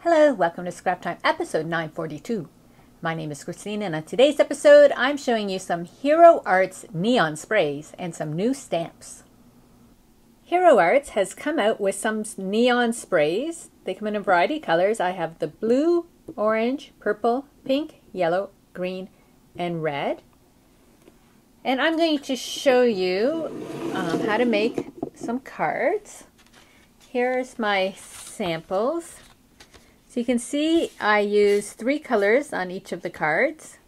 Hello, welcome to Scrap Time episode 942. My name is Christine, and on today's episode I'm showing you some Hero Arts neon sprays and some new stamps. Hero Arts has come out with some neon sprays. They come in a variety of colors. I have the blue, orange, purple, pink, yellow, green, and red. And I'm going to show you how to make some cards. Here's my samples. So you can see I use 3 colors on each of the cards.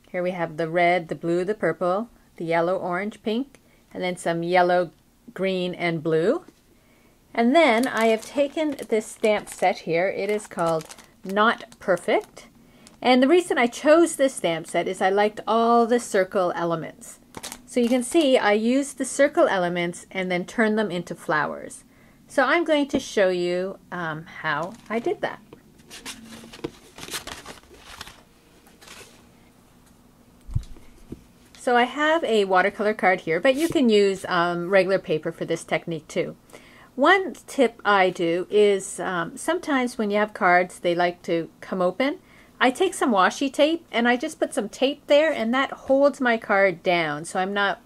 Here we have the red, the blue, the purple, the yellow, orange, pink, and then some yellow, green, and blue. And then I have taken this stamp set here. It is called Not Perfect. And the reason I chose this stamp set is I liked all the circle elements. So you can see I used the circle elements and then turned them into flowers. So I'm going to show you how I did that. So I have a watercolor card here, but you can use regular paper for this technique too. One tip I do is sometimes when you have cards they like to come open. I take some washi tape and I just put some tape there, and that holds my card down so I'm not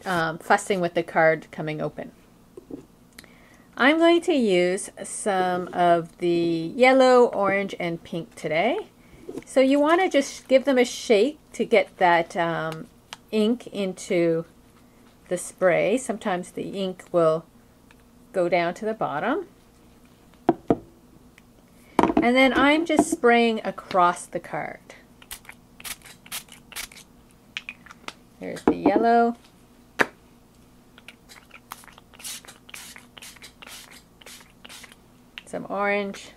fussing with the card coming open. I'm going to use some of the yellow, orange, and pink today. So you want to just give them a shake to get that ink into the spray. Sometimes the ink will go down to the bottom. And then I'm just spraying across the card. There's the yellow. Some orange.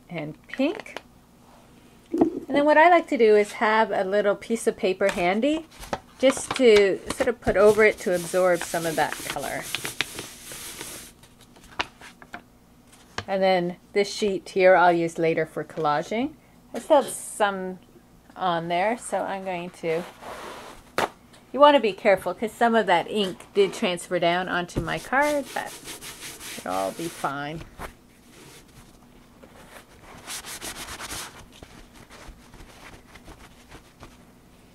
And pink. And then what I like to do is have a little piece of paper handy just to sort of put over it to absorb some of that color. And then this sheet here I'll use later for collaging. I still have some on there, so I'm going to... You want to be careful because some of that ink did transfer down onto my card, but it'll all be fine.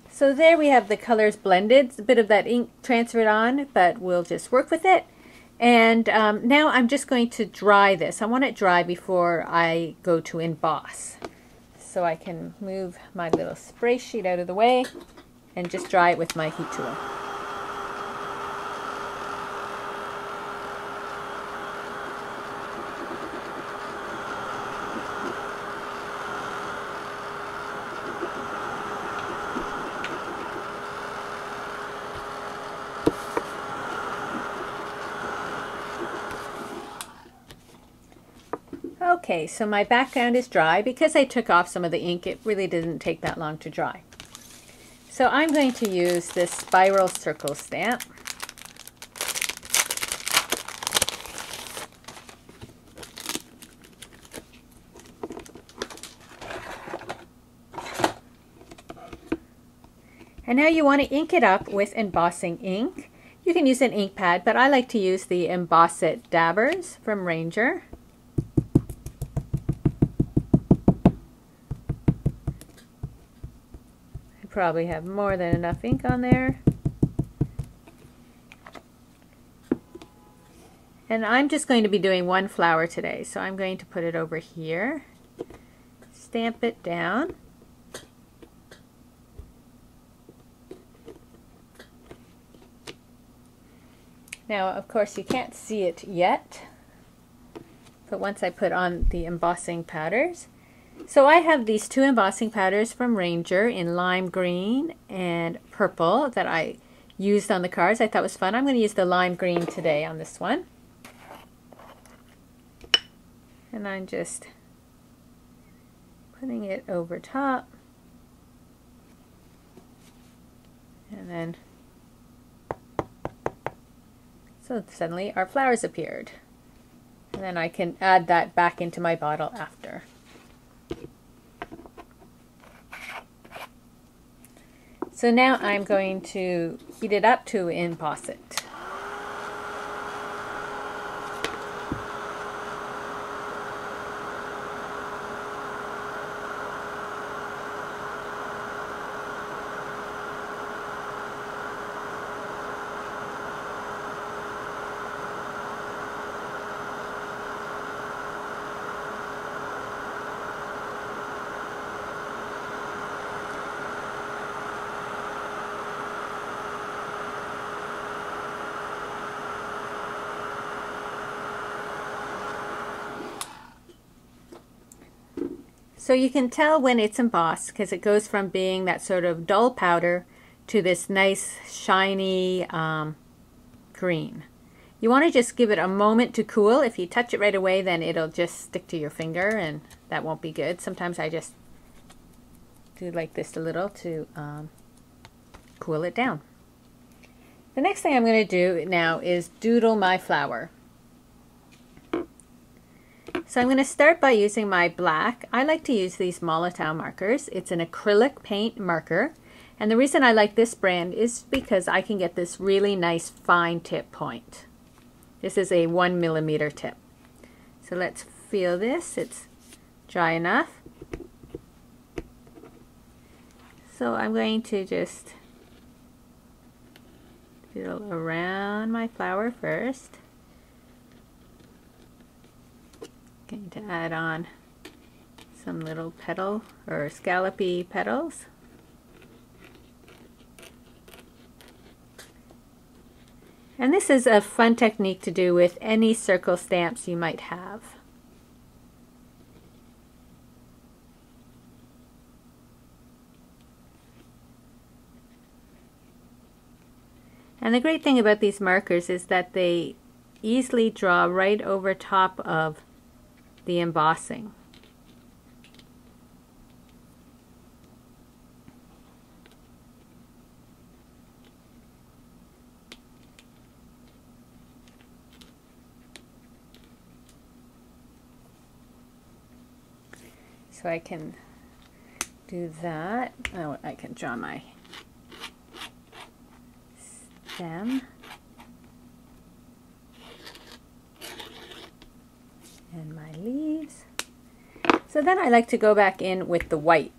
So there we have the colors blended. A bit of that ink transferred on, but we'll just work with it. And now I'm just going to dry this. I want it dry before I go to emboss. So I can move my little spray sheet out of the way and just dry it with my heat tool. Okay, so my background is dry. Because I took off some of the ink, it really didn't take that long to dry. So I'm going to use this spiral circle stamp. And now you want to ink it up with embossing ink. You can use an ink pad, but I like to use the Emboss It dabbers from Ranger. Probably have more than enough ink on there. And I'm just going to be doing one flower today, so I'm going to put it over here, stamp it down, now of course you can't see it yet, but once I put on the embossing powders. So I have these 2 embossing powders from Ranger in lime green and purple that I used on the cards. I thought was fun. I'm going to use the lime green today on this one. And I'm just putting it over top. And then, so suddenly our flowers appeared. And then I can add that back into my bottle after. So now I'm going to heat it up to emboss it. So you can tell when it's embossed because it goes from being that sort of dull powder to this nice shiny green. You want to just give it a moment to cool. If you touch it right away, then it'll just stick to your finger and that won't be good. Sometimes I just do like this a little to cool it down. The next thing I'm going to do now is doodle my flower. So I'm going to start by using my black. I like to use these Molotow markers. It's an acrylic paint marker. And the reason I like this brand is because I can get this really nice fine tip point. This is a 1 millimeter tip. So let's feel this. It's dry enough. So I'm going to just doodle around my flower first. Going to add on some little petal or scallopy petals. And this is a fun technique to do with any circle stamps you might have. And the great thing about these markers is that they easily draw right over top of the embossing. So I can do that. Oh, I can draw my stem. And my leaves. So then I like to go back in with the white.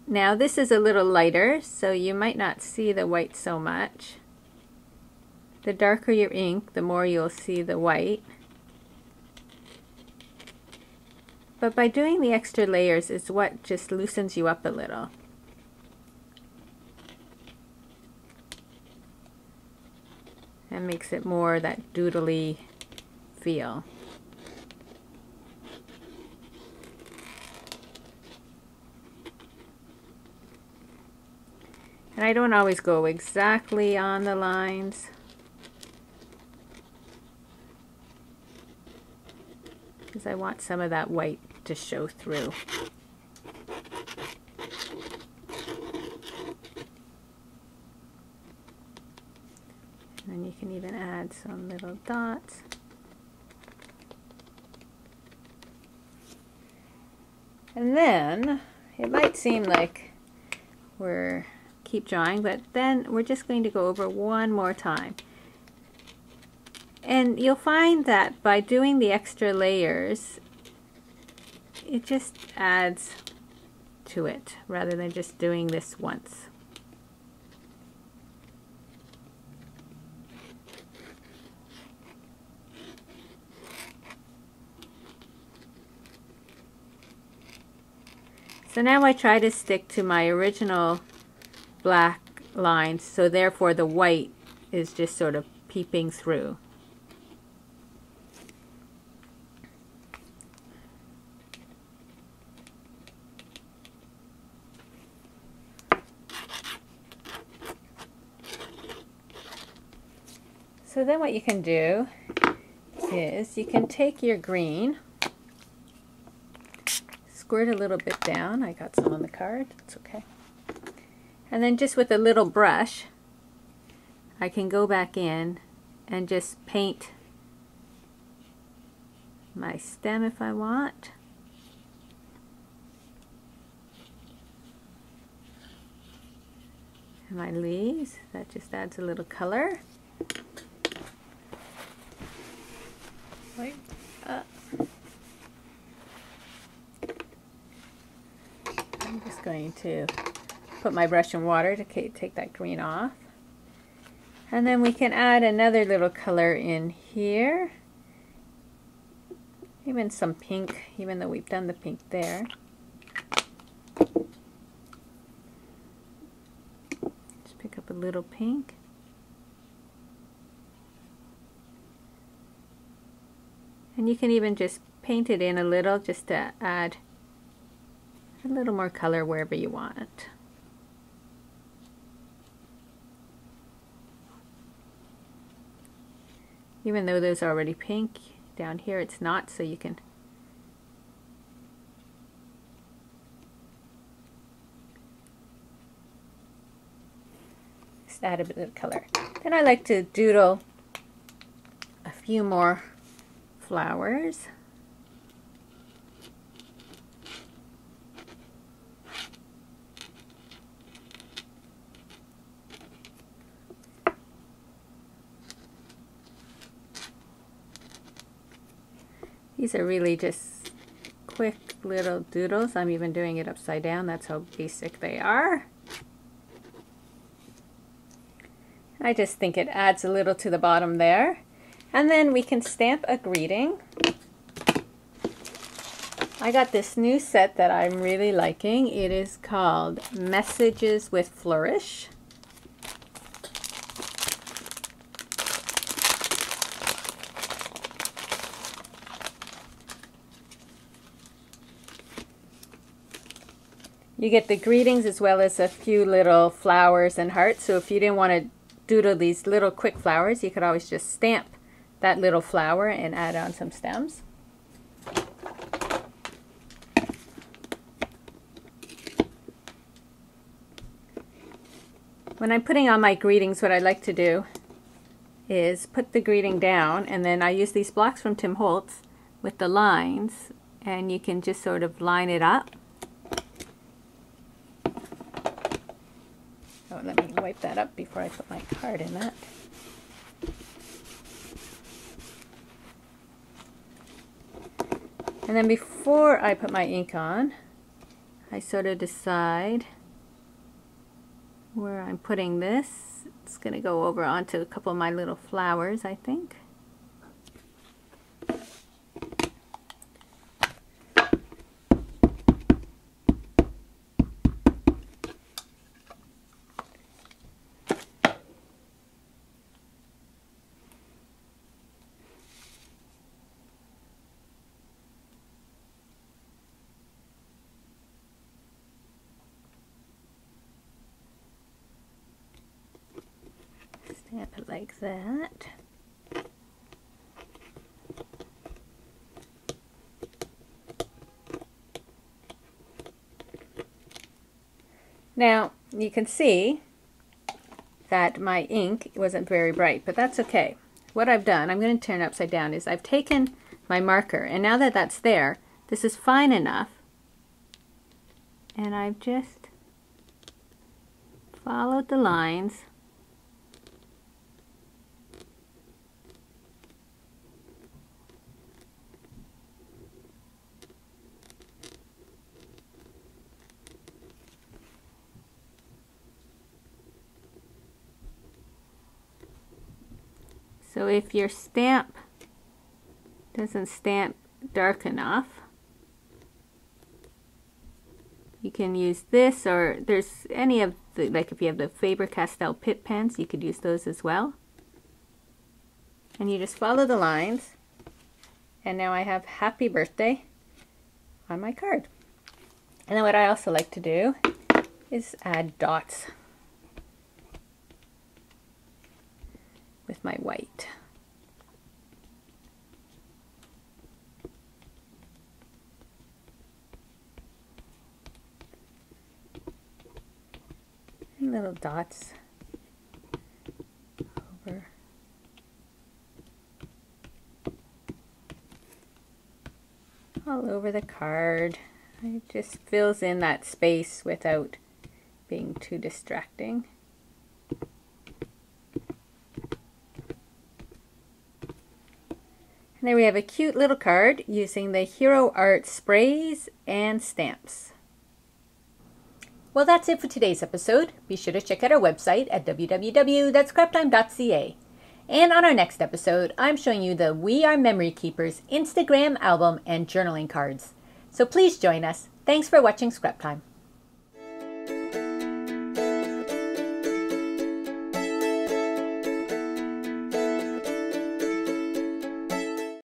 Now this is a little lighter, so you might not see the white so much. The darker your ink, the more you'll see the white. But by doing the extra layers is what just loosens you up a little. And makes it more that doodly feel. And I don't always go exactly on the lines. Because I want some of that white to show through. And then you can even add some little dots. And then it might seem like we're keep drawing, but then we're just going to go over one more time. And you'll find that by doing the extra layers, it just adds to it rather than just doing this once. So now I try to stick to my original black lines, so therefore the white is just sort of peeping through. So then what you can do is you can take your green, squirt a little bit down. I got some on the card, it's okay. And then just with a little brush, I can go back in and just paint my stem if I want. And my leaves, that just adds a little color. Wait, I'm just going to put my brush in water to take that green off. And then we can add another little color in here. Even some pink, even though we've done the pink there. Just pick up a little pink. And you can even just paint it in a little just to add A little more color wherever you want. Even though those are already pink, down here it's not, so you can just add a bit of color. Then I like to doodle a few more flowers. These are really just quick little doodles. I'm even doing it upside down. That's how basic they are. I just think it adds a little to the bottom there. And then we can stamp a greeting. I got this new set that I'm really liking. It is called Messages with Flourish. You get the greetings as well as a few little flowers and hearts. So if you didn't want to doodle these little quick flowers, you could always just stamp that little flower and add on some stems. When I'm putting on my greetings, what I like to do is put the greeting down, and then I use these blocks from Tim Holtz with the lines, and you can just sort of line it up. Oh, let me wipe that up before I put my card in that. And then before I put my ink on, I sort of decide where I'm putting this. It's going to go over onto a couple of my little flowers, I think. Stamp it like that. Now you can see that my ink wasn't very bright, but that's okay. What I've done, I'm going to turn it upside down, is I've taken my marker, and now that that's there, this is fine enough, and I've just followed the lines . So if your stamp doesn't stamp dark enough, you can use this, or there's any of the, like if you have the Faber-Castell Pitt pens, you could use those as well. And you just follow the lines, and now I have happy birthday on my card. And then what I also like to do is add dots with my white. And little dots over. All over the card. It just fills in that space without being too distracting. And there we have a cute little card using the Hero Art sprays and stamps. Well, that's it for today's episode. Be sure to check out our website at www.scraptime.ca. And on our next episode, I'm showing you the We Are Memory Keepers Instagram album and journaling cards. So please join us. Thanks for watching Scrap Time.